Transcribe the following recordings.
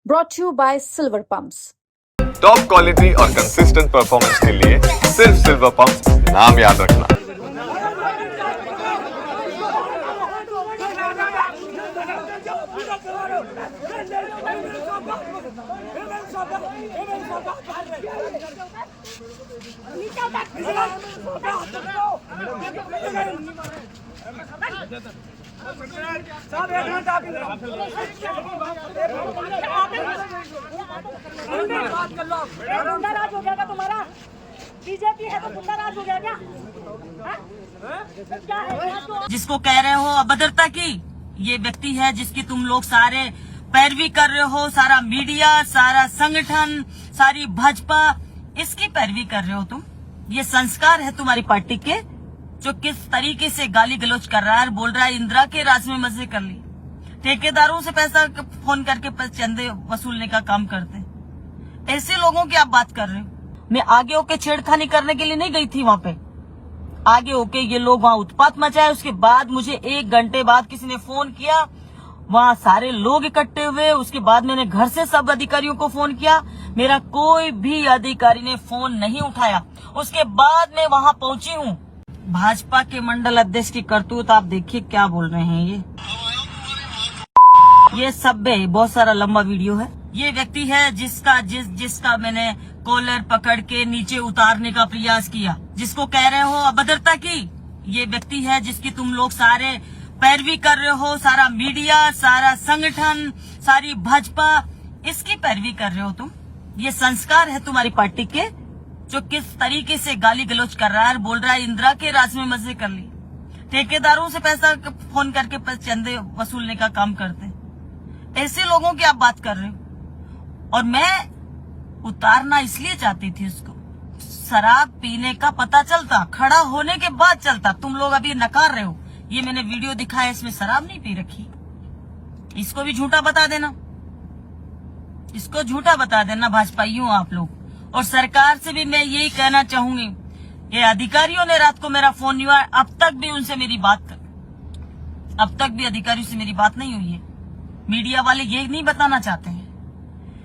brought to you by Silver Pumps. Top quality और consistent performance के लिए सिर्फ सिल्वर पंप्स नाम याद रखना। साहब एक मिनट आप बात कर लो। गुंडाराज हो गया क्या तुम्हारा? बीजेपी है तो गुंडाराज हो गया क्या? क्या है? जिसको कह रहे हो अभद्रता की, ये व्यक्ति है जिसकी तुम लोग सारे पैरवी कर रहे हो। सारा मीडिया, सारा संगठन, सारी भाजपा, इसकी पैरवी कर रहे हो तुम। ये संस्कार है तुम्हारी पार्टी के, जो किस तरीके से गाली गलौज कर रहा है, बोल रहा है इंदिरा के राज में मजे कर ली। ठेकेदारों से पैसा फोन करके चंदे वसूलने का काम करते। ऐसे लोगों की आप बात कर रहे हो। मैं आगे होके छेड़खानी करने के लिए नहीं गई थी वहां पे। आगे होके ये लोग वहां उत्पात मचाए। उसके बाद मुझे 1 घंटे बाद किसी ने फोन किया, वहां सारे लोग इकट्ठे हुए। उसके बाद मैंने घर से सब अधिकारियों को फोन किया, मेरा कोई भी अधिकारी ने फोन नहीं उठाया। उसके बाद मैं वहां पहुंची हूँ। भाजपा के मंडल अध्यक्ष की करतूत आप देखिए क्या बोल रहे हैं। ये सब है, बहुत सारा लंबा वीडियो है। ये व्यक्ति है जिसका मैंने कॉलर पकड़ के नीचे उतारने का प्रयास किया। जिसको कह रहे हो अभद्रता की, ये व्यक्ति है जिसकी तुम लोग सारे पैरवी कर रहे हो। सारा मीडिया, सारा संगठन, सारी भाजपा, इसकी पैरवी कर रहे हो तुम। ये संस्कार है तुम्हारी पार्टी के, जो किस तरीके से गाली गलौज कर रहा है, बोल रहा है इंदिरा के राज में मजे कर ली। ठेकेदारों से पैसा फोन करके चंदे वसूलने का काम करते। ऐसे लोगों की आप बात कर रहे हो। और मैं उतारना इसलिए चाहती थी उसको, शराब पीने का पता चलता, खड़ा होने के बाद चलता। तुम लोग अभी नकार रहे हो। ये मैंने वीडियो दिखाया, इसमें शराब नहीं पी रखी। इसको भी झूठा बता देना, इसको झूठा बता देना भाजपाइयों आप लोग। और सरकार से भी मैं यही कहना चाहूंगी, ये अधिकारियों ने रात को मेरा फोन नहीं हुआ, अब तक भी उनसे मेरी बात अब तक भी अधिकारियों से मेरी बात नहीं हुई है। मीडिया वाले ये नहीं बताना चाहते हैं।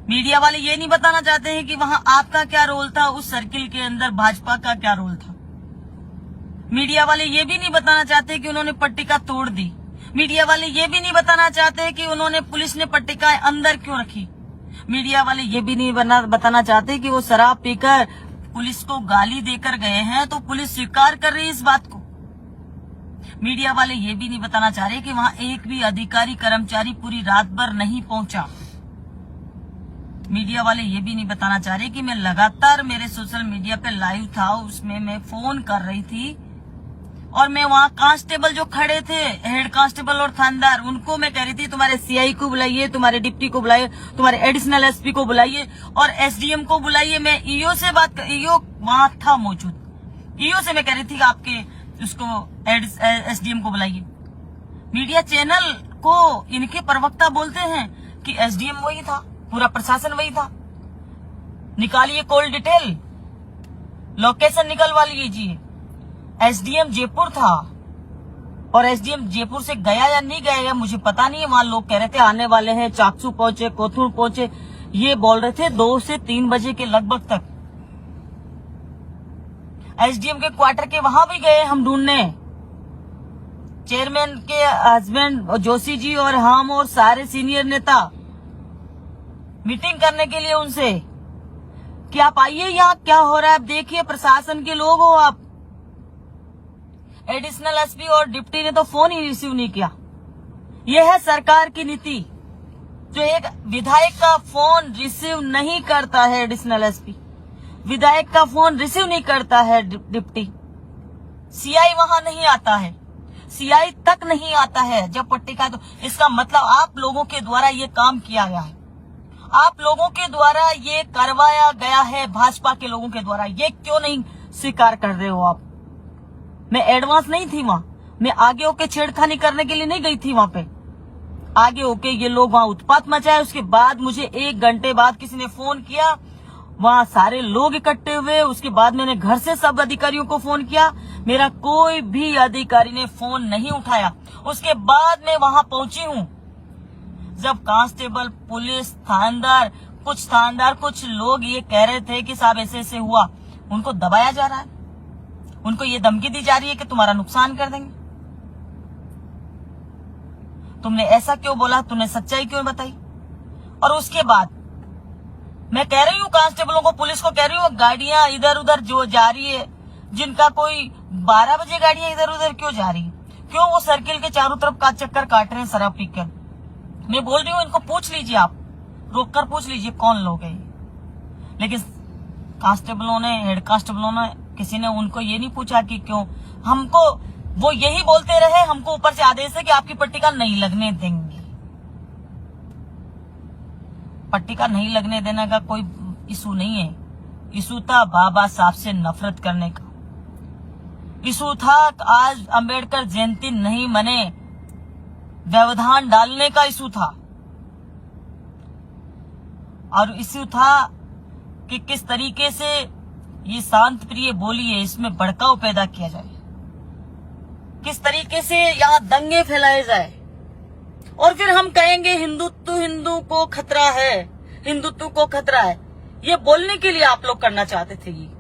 मीडिया वाले ये नहीं बताना चाहते हैं कि वहां आपका क्या रोल था, उस सर्किल के अंदर भाजपा का क्या रोल था। मीडिया वाले ये भी नहीं बताना चाहते कि उन्होंने पट्टिका तोड़ दी। मीडिया वाले ये भी नहीं बताना चाहते कि उन्होंने पुलिस ने पट्टिकाएं अंदर क्यों रखी। मीडिया वाले ये भी नहीं बताना चाहते कि वो शराब पीकर पुलिस को गाली देकर गए हैं, तो पुलिस स्वीकार कर रही है इस बात को। मीडिया वाले ये भी नहीं बताना चाह रहे कि वहां एक भी अधिकारी कर्मचारी पूरी रात भर नहीं पहुंचा। मीडिया वाले ये भी नहीं बताना चाह रहे कि मैं लगातार मेरे सोशल मीडिया पे लाइव था, उसमें मैं फोन कर रही थी। और मैं वहां कांस्टेबल जो खड़े थे, हेड कांस्टेबल और थानेदार, उनको मैं कह रही थी तुम्हारे सीआई को बुलाइए, तुम्हारे डिप्टी को बुलाइए, तुम्हारे एडिशनल एसपी को बुलाइए और एसडीएम को बुलाइए। मैं ईओ से बात कर, ईओ वहां था मौजूद। ईओ से मैं कह रही थी कि आपके उसको एसडीएम को बुलाइए। मीडिया चैनल को इनके प्रवक्ता बोलते हैं कि एसडीएम वही था, पूरा प्रशासन वही था। निकालिए कॉल डिटेल, लोकेशन निकलवा लीजिए। एसडीएम जयपुर था और एसडीएम जयपुर से गया या नहीं गया मुझे पता नहीं है। वहां लोग कह रहे थे आने वाले हैं, चाकसू पहुंचे, कोथुर पहुंचे, ये बोल रहे थे 2 से 3 बजे के लगभग तक। एसडीएम के क्वार्टर के वहां भी गए हम ढूंढने। चेयरमैन के हस्बैंड जोशी जी और हम और सारे सीनियर नेता मीटिंग करने के लिए उनसे कि आप आइए, यहाँ क्या हो रहा है आप देखिए, प्रशासन के लोग हो आप। एडिशनल एसपी और डिप्टी ने तो फोन ही रिसीव नहीं किया। यह है सरकार की नीति, जो एक विधायक का फोन रिसीव नहीं करता है एडिशनल एसपी, विधायक का फोन रिसीव नहीं करता है डिप्टी, सीआई वहां नहीं आता है, सीआई तक नहीं आता है जब पट्टिका। तो इसका मतलब आप लोगों के द्वारा ये काम किया गया है, आप लोगों के द्वारा ये करवाया गया है, भाजपा के लोगों के द्वारा। ये क्यों नहीं स्वीकार कर रहे हो आप? मैं एडवांस नहीं थी वहां, मैं आगे होके छेड़खानी करने के लिए नहीं गई थी वहां पे। आगे होके ये लोग वहां उत्पात मचाए। उसके बाद मुझे 1 घंटे बाद किसी ने फोन किया, वहां सारे लोग इकट्ठे हुए। उसके बाद मैंने घर से सब अधिकारियों को फोन किया, मेरा कोई भी अधिकारी ने फोन नहीं उठाया। उसके बाद मैं वहां पहुंची हूँ। जब कांस्टेबल, पुलिस, थानेदार, कुछ लोग ये कह रहे थे कि साहब ऐसे ऐसे हुआ, उनको दबाया जा रहा है, उनको ये धमकी दी जा रही है कि तुम्हारा नुकसान कर देंगे। तुमने ऐसा क्यों बोला, तुमने सच्चाई क्यों बताई? और उसके बाद मैं कह रही हूँ कांस्टेबलों को, पुलिस को कह रही हूँ, गाड़ियां इधर उधर जो जा रही है, जिनका कोई 12 बजे गाड़ियां इधर उधर क्यों जा रही है, क्यों वो सर्किल के चारों तरफ का चक्कर काट रहे हैं शराब पीकर? मैं बोल रही हूँ इनको पूछ लीजिए, आप रोककर पूछ लीजिए कौन लोग हैं। लेकिन कांस्टेबलों ने, हेड कांस्टेबलों ने, किसी ने उनको ये नहीं पूछा कि क्यों। हमको वो यही बोलते रहे, हमको ऊपर से आदेश है कि आपकी पट्टिका नहीं लगने देंगे। पट्टिका नहीं लगने देने का कोई इशू नहीं है। इशू था बाबा साहब से नफरत करने का। इशू था आज अंबेडकर जयंती नहीं मने, व्यवधान डालने का इशू था। और इशू था कि किस तरीके से ये शांत प्रिय बोली है, इसमें भड़काव पैदा किया जाए, किस तरीके से यहाँ दंगे फैलाए जाए, और फिर हम कहेंगे हिंदू को खतरा है, हिंदुत्व को खतरा है। ये बोलने के लिए आप लोग करना चाहते थे। ये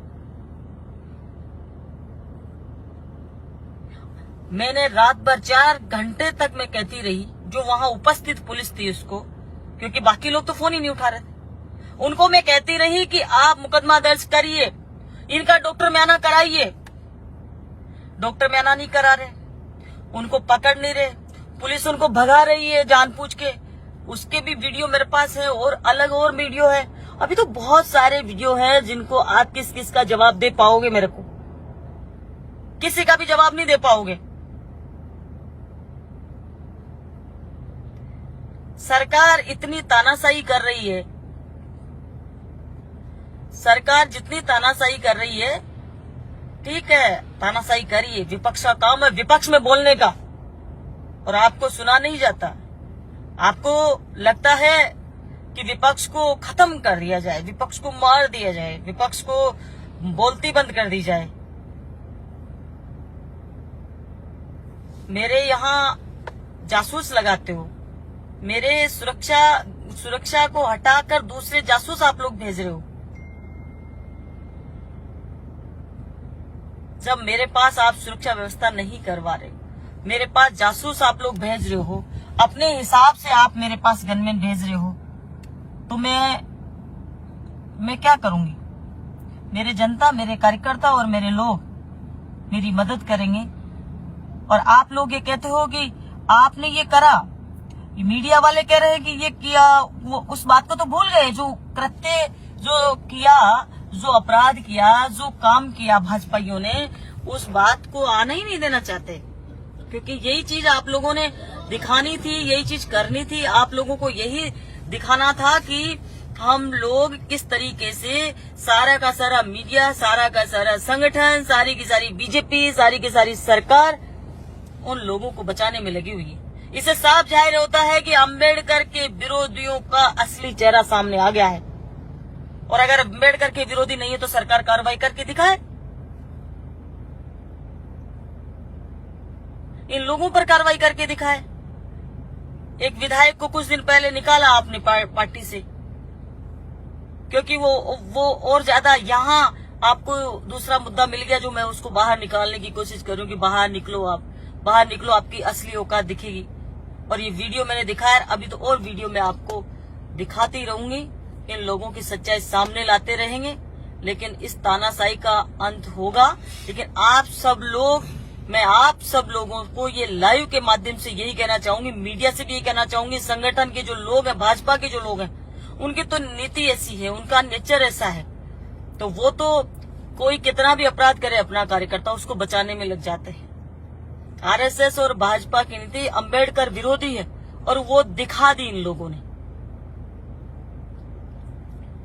मैंने रात भर 4 घंटे तक मैं कहती रही, जो वहां उपस्थित पुलिस थी उसको, क्योंकि बाकी लोग तो फोन ही नहीं उठा रहे थे, उनको मैं कहती रही कि आप मुकदमा दर्ज करिए, इनका डॉक्टर म्याना कराइए। डॉक्टर म्याना नहीं करा रहे, उनको पकड़ नहीं रहे, पुलिस उनको भगा रही है जानबूझ के। उसके भी वीडियो मेरे पास है, और अलग और वीडियो है। अभी तो बहुत सारे वीडियो हैं जिनको आप किस किस का जवाब दे पाओगे? मेरे को किसी का भी जवाब नहीं दे पाओगे। सरकार इतनी तानाशाही कर रही है, सरकार जितनी तानाशाही कर रही है, ठीक है, तानाशाही करिए, विपक्ष का काम है विपक्ष में बोलने का, और आपको सुना नहीं जाता। आपको लगता है कि विपक्ष को खत्म कर दिया जाए, विपक्ष को मार दिया जाए, विपक्ष को बोलती बंद कर दी जाए। मेरे यहाँ जासूस लगाते हो, मेरे सुरक्षा को हटाकर दूसरे जासूस आप लोग भेज रहे हो। जब मेरे पास आप सुरक्षा व्यवस्था नहीं करवा रहे, मेरे पास जासूस आप लोग भेज रहे हो, अपने हिसाब से आप मेरे पास गनमैन भेज रहे हो, तो मैं क्या करूंगी? मेरे जनता, मेरे कार्यकर्ता और मेरे लोग मेरी मदद करेंगे। और आप लोग ये कहते हो कि आपने ये करा, मीडिया वाले कह रहे हैं कि ये किया, वो उस बात को तो भूल गए, जो कृत्य जो किया, जो अपराध किया, जो काम किया भाजपाइयों ने, उस बात को आना ही नहीं देना चाहते। क्योंकि यही चीज आप लोगों ने दिखानी थी, यही चीज करनी थी। आप लोगों को यही दिखाना था कि हम लोग किस तरीके से सारा का सारा मीडिया, सारा का सारा संगठन, सारी की सारी बीजेपी, सारी की सारी सरकार उन लोगों को बचाने में लगी हुई है। इससे साफ जाहिर होता है कि अंबेडकर के विरोधियों का असली चेहरा सामने आ गया है। और अगर अंबेडकर के विरोधी नहीं है तो सरकार कार्रवाई करके दिखाए, इन लोगों पर कार्रवाई करके दिखाए। एक विधायक को कुछ दिन पहले निकाला आपने पार्टी से, क्योंकि वो और ज्यादा, यहाँ आपको दूसरा मुद्दा मिल गया जो मैं उसको बाहर निकालने की कोशिश करूं कि बाहर निकलो, आप बाहर निकलो, आपकी असली औकात दिखेगी। और ये वीडियो मैंने दिखाया, अभी तो और वीडियो मैं आपको दिखाती रहूंगी, इन लोगों की सच्चाई सामने लाते रहेंगे। लेकिन इस तानाशाही का अंत होगा। लेकिन आप सब लोग, मैं आप सब लोगों को ये लाइव के माध्यम से यही कहना चाहूंगी, मीडिया से भी यही कहना चाहूंगी, संगठन के जो लोग हैं, भाजपा के जो लोग हैं, उनकी तो नीति ऐसी है, उनका नेचर ऐसा है, तो वो तो कोई कितना भी अपराध करे अपना कार्यकर्ता, उसको बचाने में लग जाते हैं। आरएसएस और भाजपा की नीति अंबेडकर विरोधी है, और वो दिखा दी इन लोगों ने।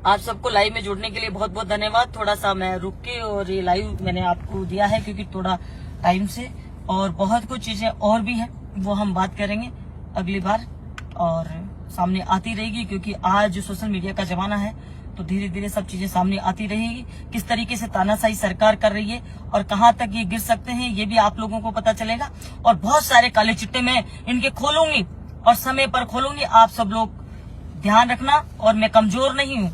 आप सबको लाइव में जुड़ने के लिए बहुत बहुत धन्यवाद। थोड़ा सा मैं रुक के और ये लाइव मैंने आपको दिया है क्योंकि थोड़ा टाइम से, और बहुत कुछ चीजें और भी हैं, वो हम बात करेंगे अगली बार और सामने आती रहेगी। क्योंकि आज जो सोशल मीडिया का जमाना है, तो धीरे धीरे सब चीजें सामने आती रहेगी। किस तरीके से तानाशाही सरकार कर रही है और कहां तक ये गिर सकते हैं, ये भी आप लोगों को पता चलेगा। और बहुत सारे काले चिट्टे मैं इनके खोलूंगी, और समय पर खोलूंगी। आप सब लोग ध्यान रखना। और मैं कमजोर नहीं हूँ,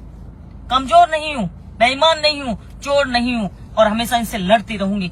कमजोर नहीं हूँ, बेईमान नहीं हूँ, चोर नहीं हूँ और हमेशा इनसे लड़ती रहूंगी।